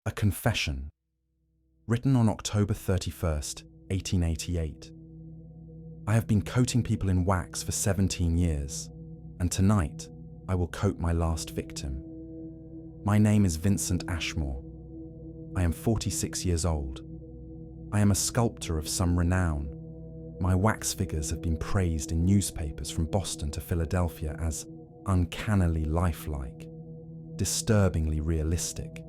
A confession, written on October 31st, 1888. I have been coating people in wax for 17 years, and tonight I will coat my last victim. My name is Vincent Ashmore. I am 46 years old. I am a sculptor of some renown. My wax figures have been praised in newspapers from Boston to Philadelphia as uncannily lifelike, disturbingly realistic.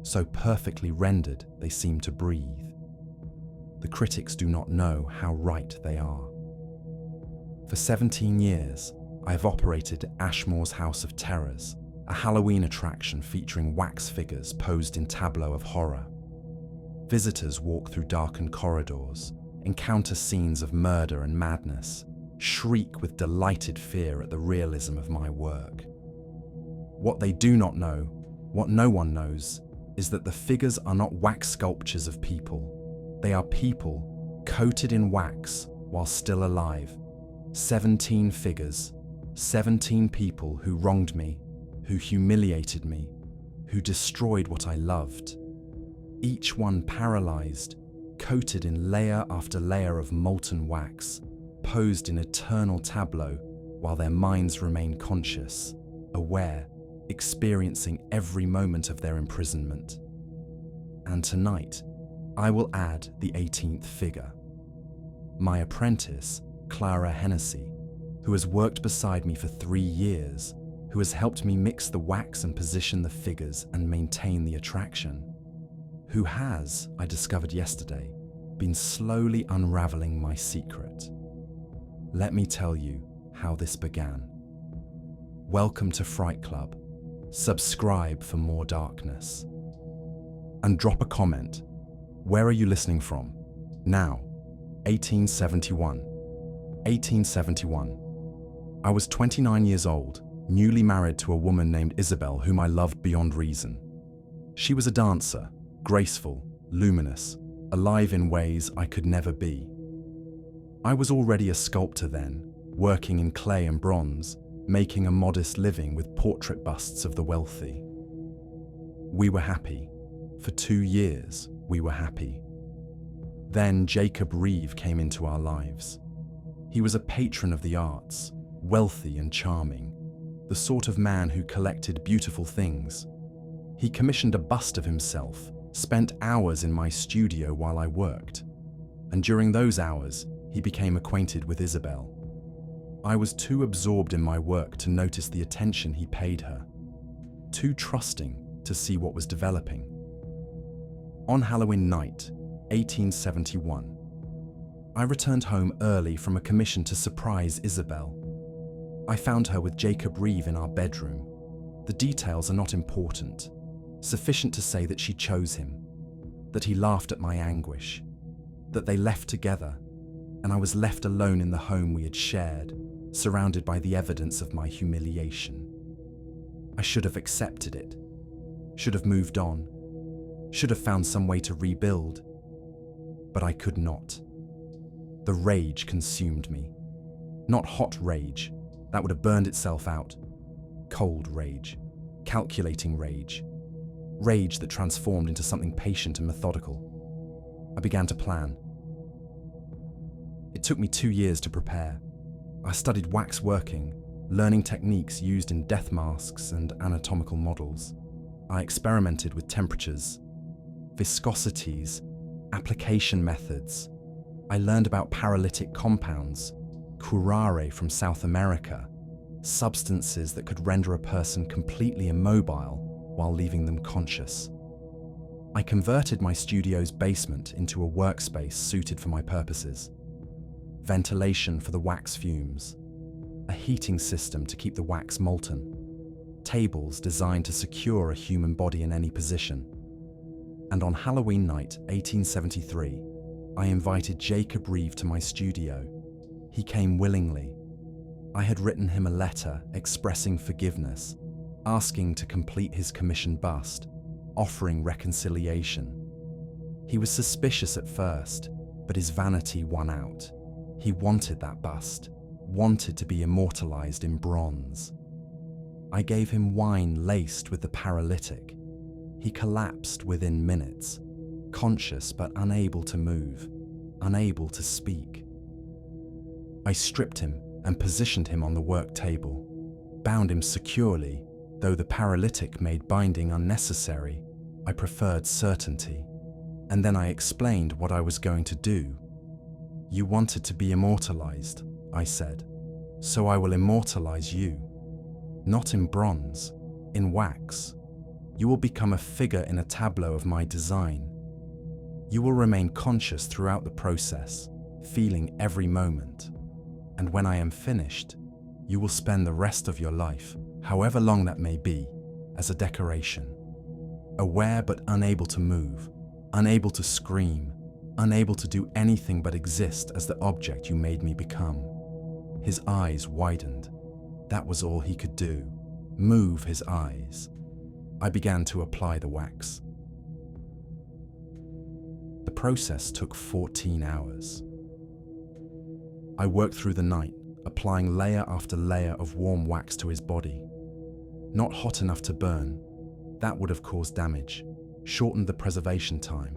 So perfectly rendered they seem to breathe. The critics do not know how right they are. For 17 years, I have operated Ashmore's House of Terrors, a Halloween attraction featuring wax figures posed in tableaux of horror. Visitors walk through darkened corridors, encounter scenes of murder and madness, shriek with delighted fear at the realism of my work. What they do not know, what no one knows, is that the figures are not wax sculptures of people. They are people coated in wax while still alive. 17 figures, 17 people who wronged me, who humiliated me, who destroyed what I loved. Each one paralyzed, coated in layer after layer of molten wax, posed in eternal tableau while their minds remain conscious, aware, experiencing every moment of their imprisonment. And tonight, I will add the 18th figure. My apprentice, Clara Hennessy, who has worked beside me for 3 years, who has helped me mix the wax and position the figures and maintain the attraction, who has, I discovered yesterday, been slowly unraveling my secret. Let me tell you how this began. Welcome to Fright Club. Subscribe for more darkness. And drop a comment. Where are you listening from? Now, 1871. 1871. I was 29 years old, newly married to a woman named Isabel whom I loved beyond reason. She was a dancer, graceful, luminous, alive in ways I could never be. I was already a sculptor then, working in clay and bronze, making a modest living with portrait busts of the wealthy. We were happy. For 2 years, we were happy. Then Jacob Reeve came into our lives. He was a patron of the arts, wealthy and charming, the sort of man who collected beautiful things. He commissioned a bust of himself, spent hours in my studio while I worked, and during those hours, he became acquainted with Isabel. I was too absorbed in my work to notice the attention he paid her, too trusting to see what was developing. On Halloween night, 1871, I returned home early from a commission to surprise Isabel. I found her with Jacob Reeve in our bedroom. The details are not important, sufficient to say that she chose him, that he laughed at my anguish, that they left together, and I was left alone in the home we had shared, surrounded by the evidence of my humiliation. I should have accepted it, should have moved on, should have found some way to rebuild, but I could not. The rage consumed me. Not hot rage, that would have burned itself out. Cold rage, calculating rage, rage that transformed into something patient and methodical. I began to plan. It took me 2 years to prepare. I studied wax working, learning techniques used in death masks and anatomical models. I experimented with temperatures, viscosities, application methods. I learned about paralytic compounds, curare from South America, substances that could render a person completely immobile while leaving them conscious. I converted my studio's basement into a workspace suited for my purposes. Ventilation for the wax fumes, a heating system to keep the wax molten, tables designed to secure a human body in any position. And on Halloween night, 1873, I invited Jacob Reeve to my studio. He came willingly. I had written him a letter expressing forgiveness, asking to complete his commissioned bust, offering reconciliation. He was suspicious at first, but his vanity won out. He wanted that bust, wanted to be immortalized in bronze. I gave him wine laced with the paralytic. He collapsed within minutes, conscious but unable to move, unable to speak. I stripped him and positioned him on the work table, bound him securely. Though the paralytic made binding unnecessary, I preferred certainty. And then I explained what I was going to do. "You wanted to be immortalized," I said, "so I will immortalize you. Not in bronze, in wax. You will become a figure in a tableau of my design. You will remain conscious throughout the process, feeling every moment. And when I am finished, you will spend the rest of your life, however long that may be, as a decoration. Aware but unable to move, unable to scream, unable to do anything but exist as the object you made me become." His eyes widened. That was all he could do, move his eyes. I began to apply the wax. The process took 14 hours. I worked through the night, applying layer after layer of warm wax to his body. Not hot enough to burn, that would have caused damage, shortened the preservation time.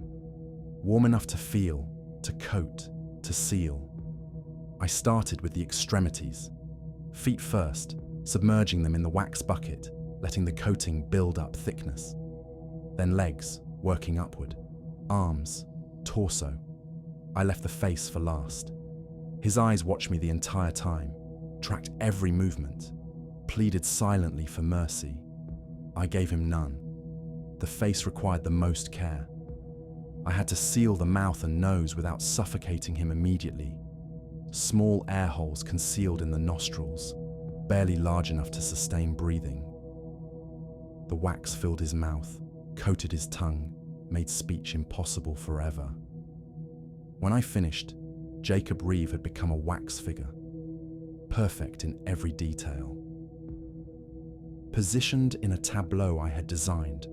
Warm enough to feel, to coat, to seal. I started with the extremities. Feet first, submerging them in the wax bucket, letting the coating build up thickness. Then legs, working upward. Arms, torso. I left the face for last. His eyes watched me the entire time, tracked every movement, pleaded silently for mercy. I gave him none. The face required the most care. I had to seal the mouth and nose without suffocating him immediately. Small air holes concealed in the nostrils, barely large enough to sustain breathing. The wax filled his mouth, coated his tongue, made speech impossible forever. When I finished, Jacob Reeve had become a wax figure, perfect in every detail. Positioned in a tableau I had designed,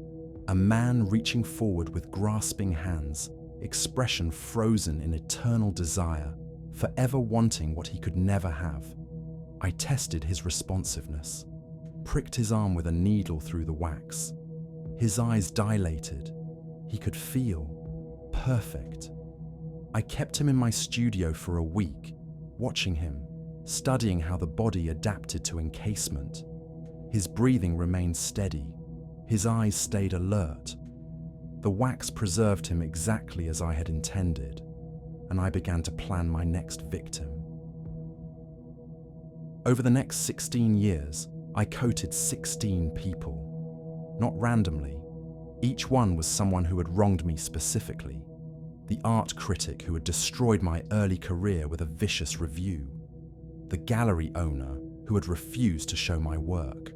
a man reaching forward with grasping hands, expression frozen in eternal desire, forever wanting what he could never have. I tested his responsiveness, pricked his arm with a needle through the wax. His eyes dilated. He could feel perfect. I kept him in my studio for a week, watching him, studying how the body adapted to encasement. His breathing remained steady. His eyes stayed alert. The wax preserved him exactly as I had intended, and I began to plan my next victim. Over the next 16 years, I coated 16 people. Not randomly. Each one was someone who had wronged me specifically. The art critic who had destroyed my early career with a vicious review. The gallery owner who had refused to show my work.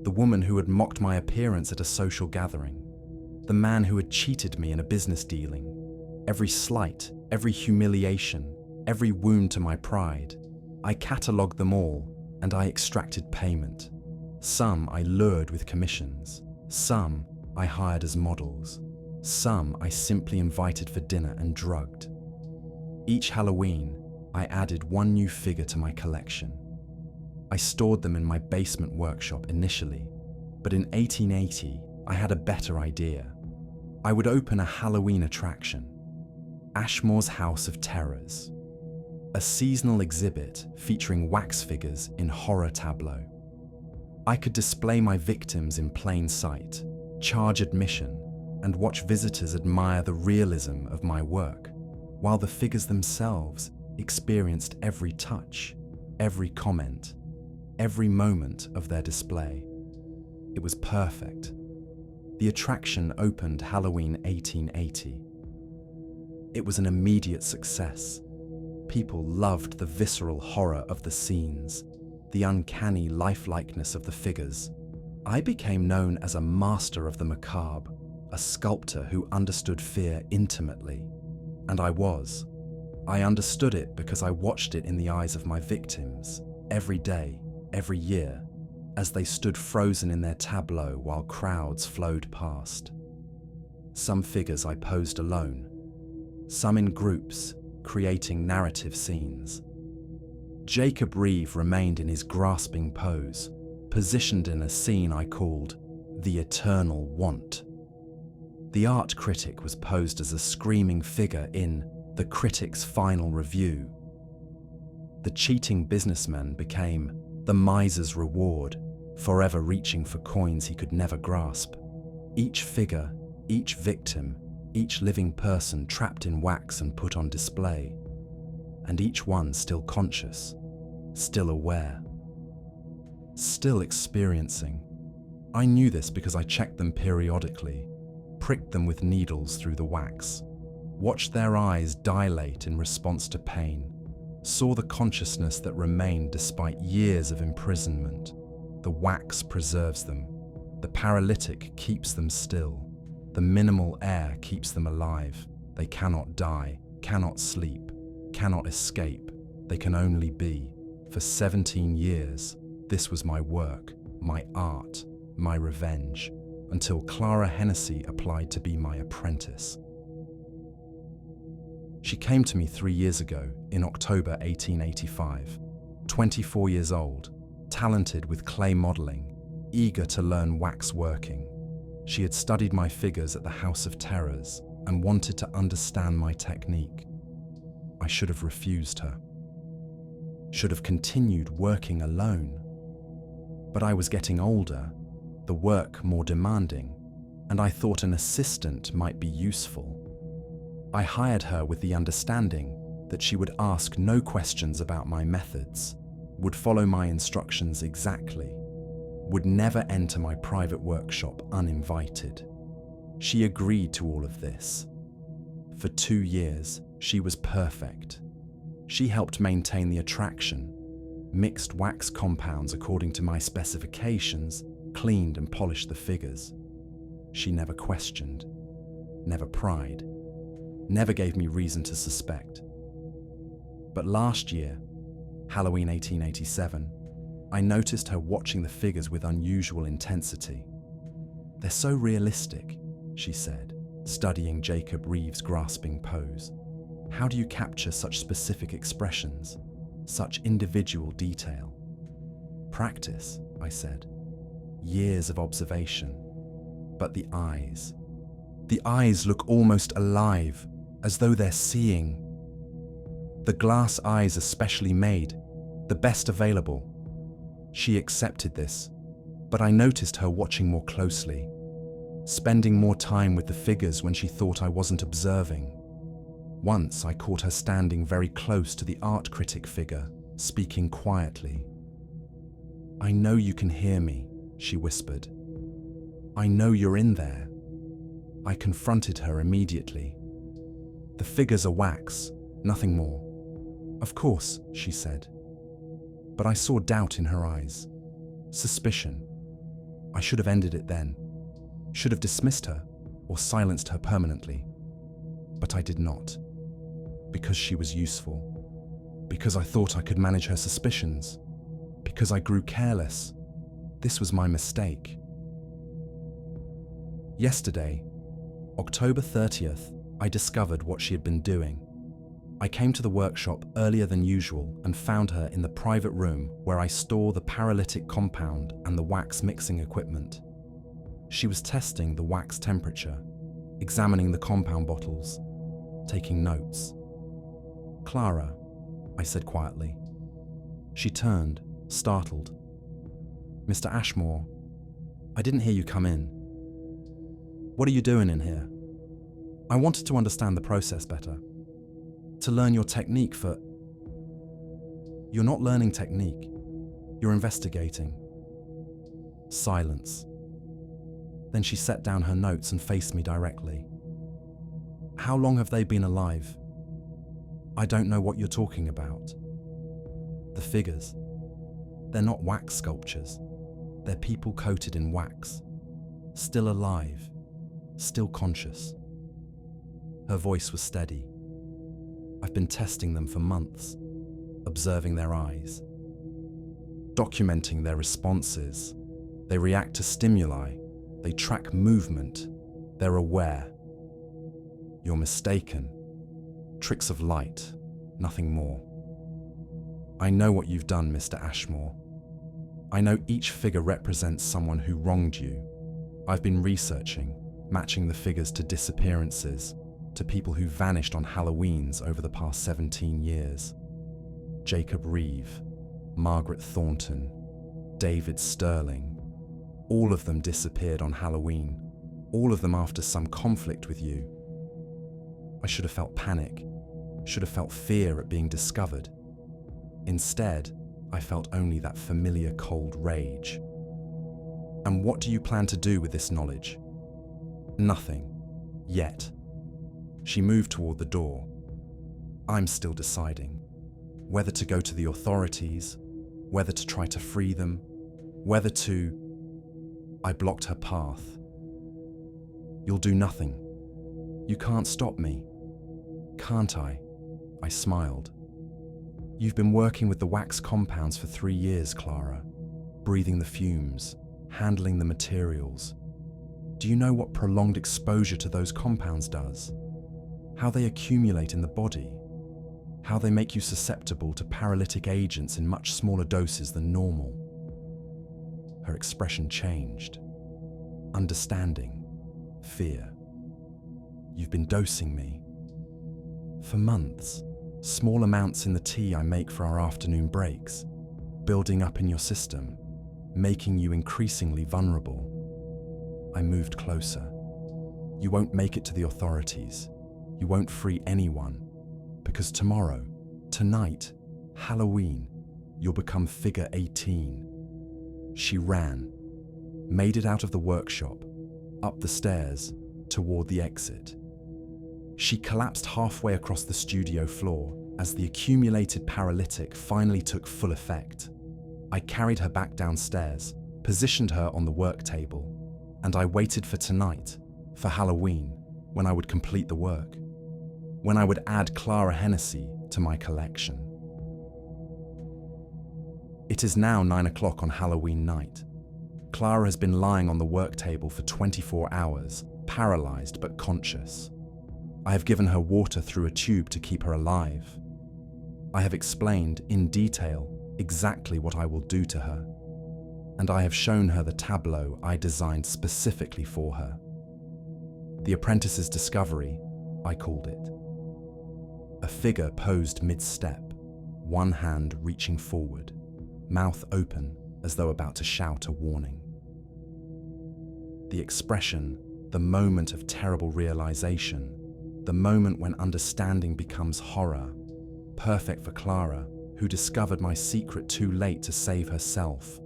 The woman who had mocked my appearance at a social gathering. The man who had cheated me in a business dealing. Every slight, every humiliation, every wound to my pride. I catalogued them all, and I extracted payment. Some I lured with commissions. Some I hired as models. Some I simply invited for dinner and drugged. Each Halloween, I added one new figure to my collection. I stored them in my basement workshop initially, but in 1880, I had a better idea. I would open a Halloween attraction, Ashmore's House of Terrors, a seasonal exhibit featuring wax figures in horror tableaux. I could display my victims in plain sight, charge admission, and watch visitors admire the realism of my work, while the figures themselves experienced every touch, every comment, every moment of their display. It was perfect. The attraction opened Halloween 1880. It was an immediate success. People loved the visceral horror of the scenes, the uncanny lifelikeness of the figures. I became known as a master of the macabre, a sculptor who understood fear intimately. And I was. I understood it because I watched it in the eyes of my victims, every day, every year, as they stood frozen in their tableau while crowds flowed past. Some figures I posed alone, some in groups, creating narrative scenes. Jacob Reeve remained in his grasping pose, positioned in a scene I called The Eternal Want. The art critic was posed as a screaming figure in the critic's final review. The cheating businessman became the miser's reward, forever reaching for coins he could never grasp. Each figure, each victim, each living person trapped in wax and put on display, and each one still conscious, still aware, still experiencing. I knew this because I checked them periodically, pricked them with needles through the wax, watched their eyes dilate in response to pain, saw the consciousness that remained despite years of imprisonment. The wax preserves them. The paralytic keeps them still. The minimal air keeps them alive. They cannot die, cannot sleep, cannot escape. They can only be. For 17 years, this was my work, my art, my revenge, until Clara Hennessy applied to be my apprentice. She came to me 3 years ago, in October 1885, 24 years old, talented with clay modeling, eager to learn wax working. She had studied my figures at the House of Terrors and wanted to understand my technique. I should have refused her. Should have continued working alone. But I was getting older, the work more demanding, and I thought an assistant might be useful. I hired her with the understanding that she would ask no questions about my methods, would follow my instructions exactly, would never enter my private workshop uninvited. She agreed to all of this. For 2 years, she was perfect. She helped maintain the attraction, mixed wax compounds according to my specifications, cleaned and polished the figures. She never questioned, never pried, never gave me reason to suspect. But last year, Halloween 1887, I noticed her watching the figures with unusual intensity. "They're so realistic," she said, studying Jacob Reeves' grasping pose. "How do you capture such specific expressions, such individual detail?" "Practice," I said. "Years of observation. But the eyes look almost alive, as though they're seeing. The glass eyes are specially made, the best available." She accepted this, but I noticed her watching more closely, spending more time with the figures when she thought I wasn't observing. Once I caught her standing very close to the art critic figure, speaking quietly. "I know you can hear me," she whispered. "I know you're in there." I confronted her immediately. "The figures are wax, nothing more." "Of course," she said. But I saw doubt in her eyes, suspicion. I should have ended it then, should have dismissed her or silenced her permanently. But I did not, because she was useful, because I thought I could manage her suspicions, because I grew careless. This was my mistake. Yesterday, October 30th, I discovered what she had been doing. I came to the workshop earlier than usual and found her in the private room where I store the paralytic compound and the wax mixing equipment. She was testing the wax temperature, examining the compound bottles, taking notes. "Clara," I said quietly. She turned, startled. "Mr. Ashmore, I didn't hear you come in. What are you doing in here?" I wanted to understand the process better, to learn your technique for... "You're not learning technique, you're investigating." Silence. Then she set down her notes and faced me directly. "How long have they been alive?" "I don't know what you're talking about." "The figures. They're not wax sculptures. They're people coated in wax, still alive, still conscious." Her voice was steady. "I've been testing them for months, observing their eyes, documenting their responses. They react to stimuli, they track movement, they're aware." "You're mistaken. Tricks of light, nothing more." "I know what you've done, Mr. Ashmore. I know each figure represents someone who wronged you. I've been researching, matching the figures to disappearances, to people who vanished on Halloweens over the past 17 years. Jacob Reeve, Margaret Thornton, David Sterling. All of them disappeared on Halloween, all of them after some conflict with you. I should have felt panic, should have felt fear at being discovered. Instead, I felt only that familiar cold rage. And what do you plan to do with this knowledge? Nothing. Yet. She moved toward the door. I'm still deciding whether to go to the authorities, whether to try to free them, whether to... I blocked her path. You'll do nothing. You can't stop me. Can't I? I smiled. You've been working with the wax compounds for 3 years, Clara. Breathing the fumes, handling the materials. Do you know what prolonged exposure to those compounds does? How they accumulate in the body? How they make you susceptible to paralytic agents in much smaller doses than normal? Her expression changed. Understanding. Fear. You've been dosing me. For months. Small amounts in the tea I make for our afternoon breaks, building up in your system, making you increasingly vulnerable. I moved closer. You won't make it to the authorities. You won't free anyone. Because tomorrow, tonight, Halloween, you'll become figure 18. She ran, made it out of the workshop, up the stairs, toward the exit. She collapsed halfway across the studio floor as the accumulated paralytic finally took full effect. I carried her back downstairs, positioned her on the work table, and I waited for tonight, for Halloween, when I would complete the work, when I would add Clara Hennessy to my collection. It is now 9 o'clock on Halloween night. Clara has been lying on the work table for 24 hours, paralyzed but conscious. I have given her water through a tube to keep her alive. I have explained in detail exactly what I will do to her, and I have shown her the tableau I designed specifically for her. The apprentice's discovery, I called it. A figure posed mid-step, one hand reaching forward, mouth open as though about to shout a warning. The expression, the moment of terrible realization, the moment when understanding becomes horror, perfect for Clara, who discovered my secret too late to save herself.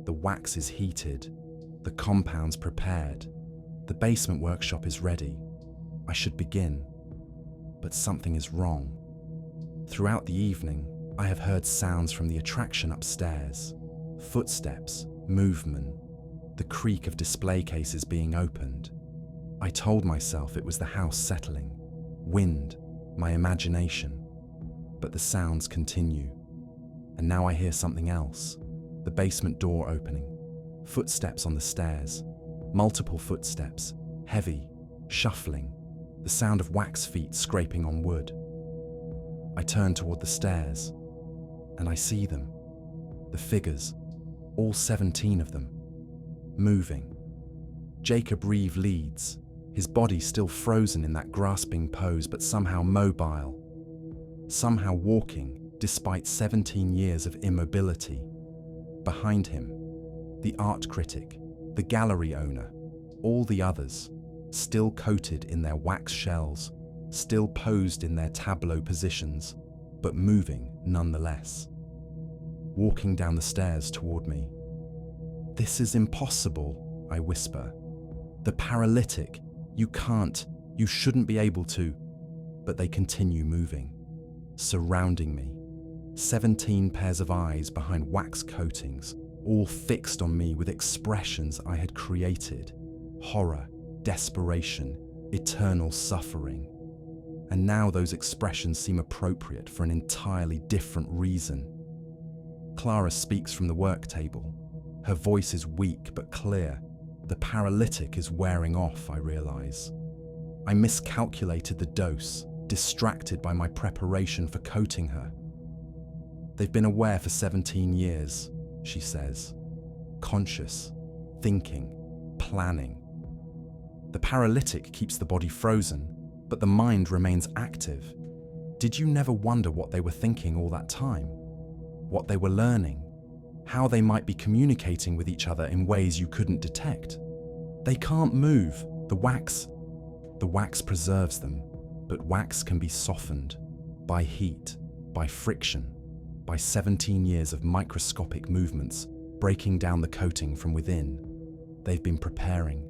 The wax is heated, the compounds prepared, the basement workshop is ready. I should begin, but something is wrong. Throughout the evening, I have heard sounds from the attraction upstairs, footsteps, movement, the creak of display cases being opened. I told myself it was the house settling, wind, my imagination, but the sounds continue. And now I hear something else, the basement door opening, footsteps on the stairs, multiple footsteps, heavy, shuffling, the sound of wax feet scraping on wood. I turn toward the stairs, and I see them, the figures, all 17 of them, moving. Jacob Reeve leads, his body still frozen in that grasping pose, but somehow mobile, somehow walking despite 17 years of immobility. Behind him, the art critic, the gallery owner, all the others, still coated in their wax shells, still posed in their tableau positions, but moving nonetheless. Walking down the stairs toward me. "This is impossible," I whisper. "The paralytic, you can't, you shouldn't be able to." But they continue moving, surrounding me. 17 pairs of eyes behind wax coatings, all fixed on me with expressions I had created. Horror, desperation, eternal suffering. And now those expressions seem appropriate for an entirely different reason. Clara speaks from the work table. Her voice is weak but clear. The paralytic is wearing off, I realize. I miscalculated the dose, distracted by my preparation for coating her. "They've been aware for 17 years, she says. Conscious, thinking, planning. The paralytic keeps the body frozen, but the mind remains active. Did you never wonder what they were thinking all that time? What they were learning? How they might be communicating with each other in ways you couldn't detect? They can't move. The wax preserves them, but wax can be softened by heat, by friction, by 17 years of microscopic movements breaking down the coating from within. They've been preparing,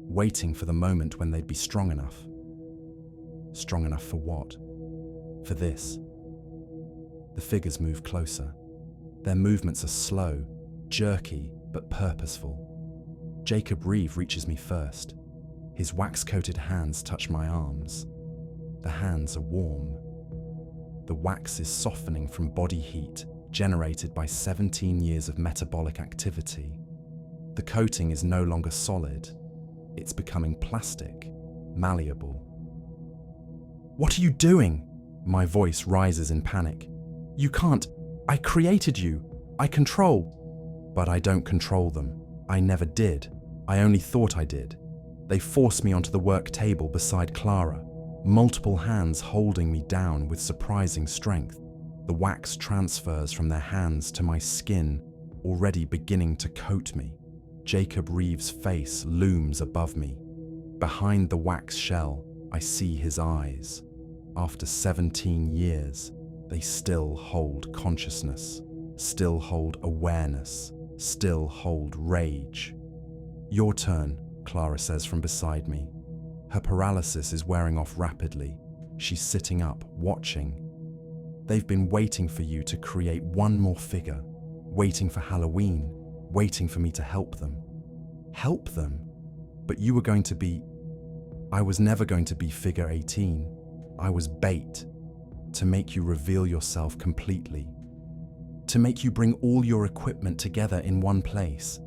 waiting for the moment when they'd be strong enough. Strong enough for what? For this. The figures move closer. Their movements are slow, jerky, but purposeful. Jacob Reeve reaches me first. His wax-coated hands touch my arms. The hands are warm. The wax is softening from body heat generated by 17 years of metabolic activity. The coating is no longer solid. It's becoming plastic, malleable. "What are you doing?" My voice rises in panic. "You can't. I created you. I control." But I don't control them. I never did. I only thought I did. They force me onto the work table beside Clara, multiple hands holding me down with surprising strength. The wax transfers from their hands to my skin, already beginning to coat me. Jacob Reeve's face looms above me. Behind the wax shell, I see his eyes. After 17 years, they still hold consciousness, still hold awareness, still hold rage. "Your turn," Clara says from beside me. Her paralysis is wearing off rapidly. She's sitting up, watching. "They've been waiting for you to create one more figure, waiting for Halloween, waiting for me to help them." Help them? But you were going to be... I was never going to be figure 18. I was bait, to make you reveal yourself completely, to make you bring all your equipment together in one place,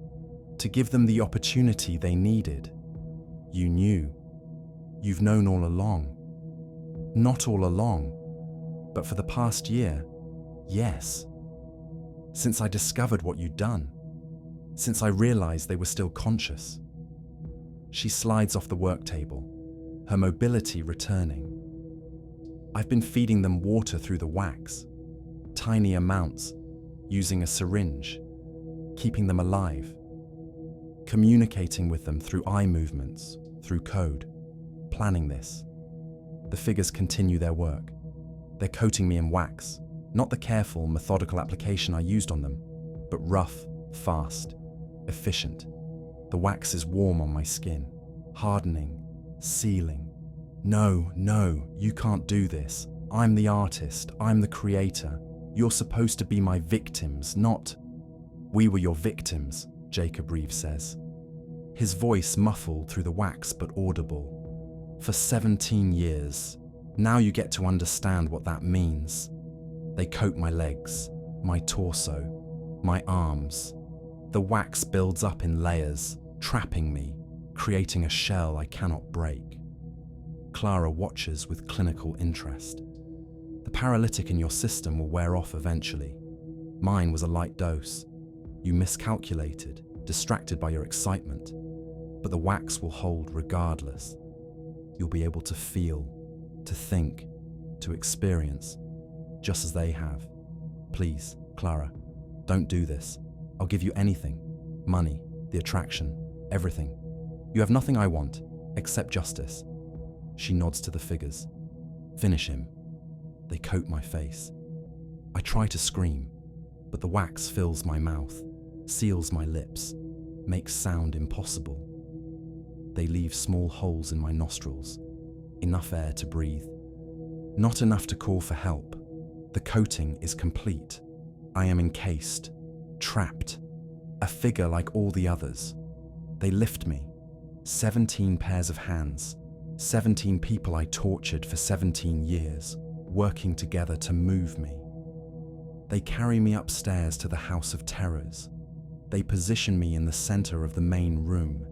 to give them the opportunity they needed. You knew. You've known all along. Not all along, but for the past year, yes. Since I discovered what you'd done, since I realized they were still conscious. She slides off the work table, her mobility returning. I've been feeding them water through the wax, tiny amounts, using a syringe, keeping them alive, communicating with them through eye movements, through code, planning this. The figures continue their work. They're coating me in wax, not the careful, methodical application I used on them, but rough, fast, efficient. The wax is warm on my skin, hardening, sealing. "No, you can't do this. I'm the artist, I'm the creator. You're supposed to be my victims, not..." "We were your victims," Jacob Reeve says. His voice muffled through the wax but audible. "For 17 years. Now you get to understand what that means." They coat my legs, my torso, my arms. The wax builds up in layers, trapping me, creating a shell I cannot break. Clara watches with clinical interest. "The paralytic in your system will wear off eventually. Mine was a light dose. You miscalculated, distracted by your excitement. But the wax will hold regardless. You'll be able to feel, to think, to experience, just as they have. Please, Clara, don't do this. I'll give you anything. Money, the attraction, everything. You have nothing I want, except justice." She nods to the figures. "Finish him." They coat my face. I try to scream, but the wax fills my mouth, seals my lips, makes sound impossible. They leave small holes in my nostrils, enough air to breathe. Not enough to call for help. The coating is complete. I am encased, trapped, a figure like all the others. They lift me, 17 pairs of hands, 17 people I tortured for 17 years, working together to move me. They carry me upstairs to the House of Terrors. They position me in the center of the main room,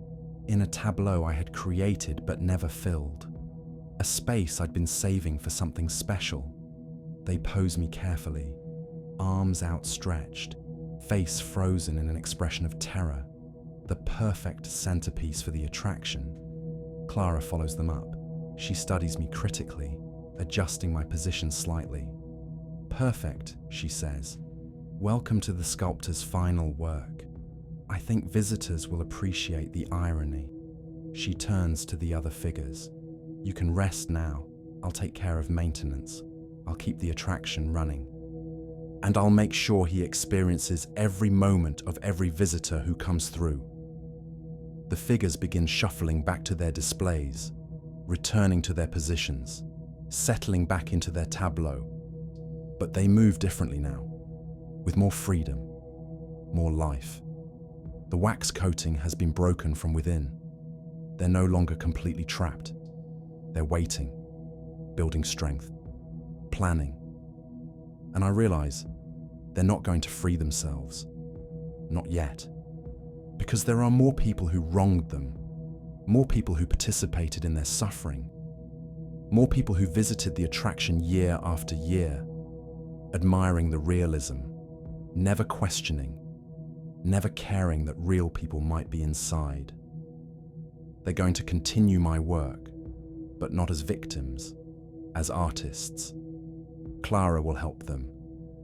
in a tableau I had created but never filled, a space I'd been saving for something special. They pose me carefully, arms outstretched, face frozen in an expression of terror, the perfect centerpiece for the attraction. Clara follows them up. She studies me critically, adjusting my position slightly. "Perfect," she says. "Welcome to the sculptor's final work. I think visitors will appreciate the irony." She turns to the other figures. "You can rest now. I'll take care of maintenance. I'll keep the attraction running. And I'll make sure he experiences every moment of every visitor who comes through." The figures begin shuffling back to their displays, returning to their positions, settling back into their tableau. But they move differently now, with more freedom, more life. The wax coating has been broken from within. They're no longer completely trapped. They're waiting, building strength, planning. And I realize they're not going to free themselves. Not yet. Because there are more people who wronged them, more people who participated in their suffering, more people who visited the attraction year after year, admiring the realism, never questioning, never caring that real people might be inside. They're going to continue my work, but not as victims, as artists. Clara will help them.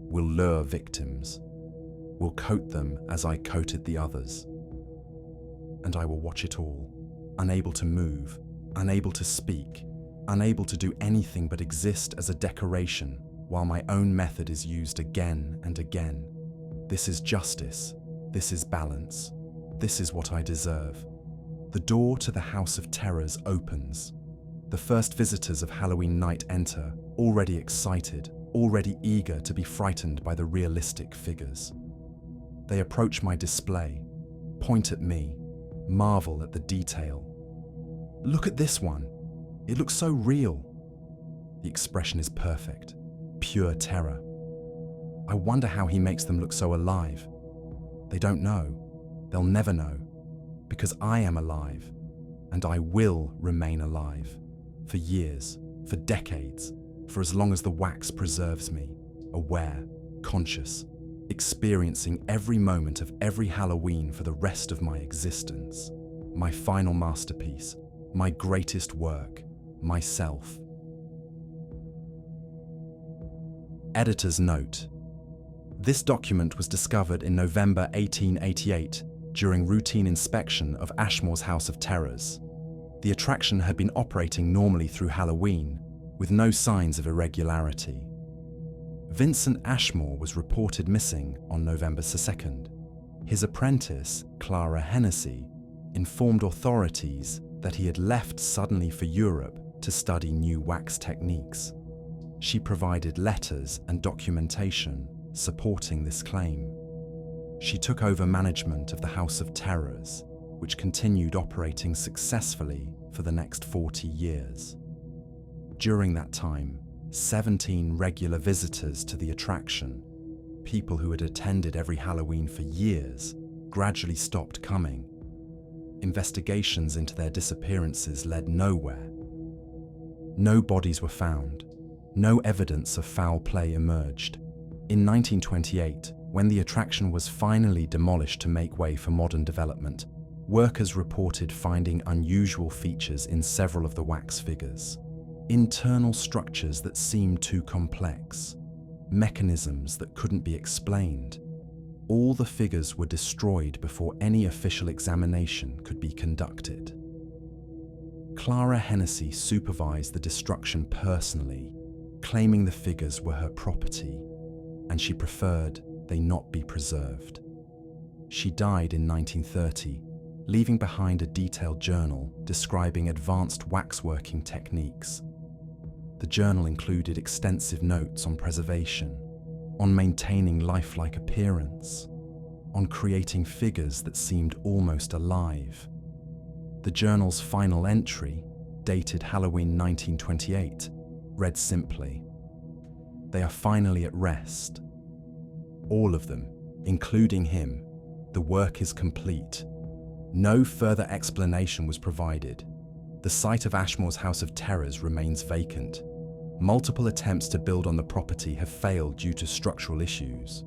We'll lure victims. We'll coat them as I coated the others. And I will watch it all, unable to move, unable to speak, unable to do anything but exist as a decoration while my own method is used again and again. This is justice. This is balance. This is what I deserve. The door to the House of Terrors opens. The first visitors of Halloween night enter, already excited, already eager to be frightened by the realistic figures. They approach my display, point at me, marvel at the detail. "Look at this one. It looks so real." The expression is perfect, pure terror. I wonder how he makes them look so alive. They don't know. They'll never know. Because I am alive, and I will remain alive. For years, for decades, for as long as the wax preserves me, aware, conscious, experiencing every moment of every Halloween for the rest of my existence. My final masterpiece, my greatest work, myself. Editor's note. This document was discovered in November 1888 during routine inspection of Ashmore's House of Terrors. The attraction had been operating normally through Halloween, with no signs of irregularity. Vincent Ashmore was reported missing on November 2nd. His apprentice, Clara Hennessy, informed authorities that he had left suddenly for Europe to study new wax techniques. She provided letters and documentation supporting this claim. She took over management of the House of Terrors, which continued operating successfully for the next 40 years. During that time, 17 regular visitors to the attraction, people who had attended every Halloween for years, gradually stopped coming. Investigations into their disappearances led nowhere. No bodies were found. No evidence of foul play emerged. In 1928, when the attraction was finally demolished to make way for modern development, workers reported finding unusual features in several of the wax figures. Internal structures that seemed too complex, mechanisms that couldn't be explained. All the figures were destroyed before any official examination could be conducted. Clara Hennessy supervised the destruction personally, claiming the figures were her property, and she preferred they not be preserved. She died in 1930, leaving behind a detailed journal describing advanced waxworking techniques. The journal included extensive notes on preservation, on maintaining lifelike appearance, on creating figures that seemed almost alive. The journal's final entry, dated Halloween 1928, read simply, "They are finally at rest. All of them, including him. The work is complete." No further explanation was provided. The site of Ashmore's House of Terrors remains vacant. Multiple attempts to build on the property have failed due to structural issues.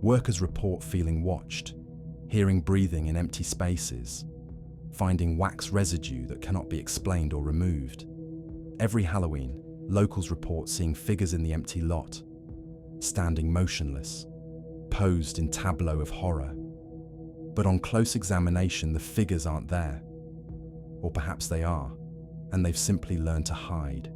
Workers report feeling watched, hearing breathing in empty spaces. finding wax residue that cannot be explained or removed. Every Halloween, locals report seeing figures in the empty lot, standing motionless, posed in tableaux of horror. But on close examination, the figures aren't there. Or perhaps they are, and they've simply learned to hide.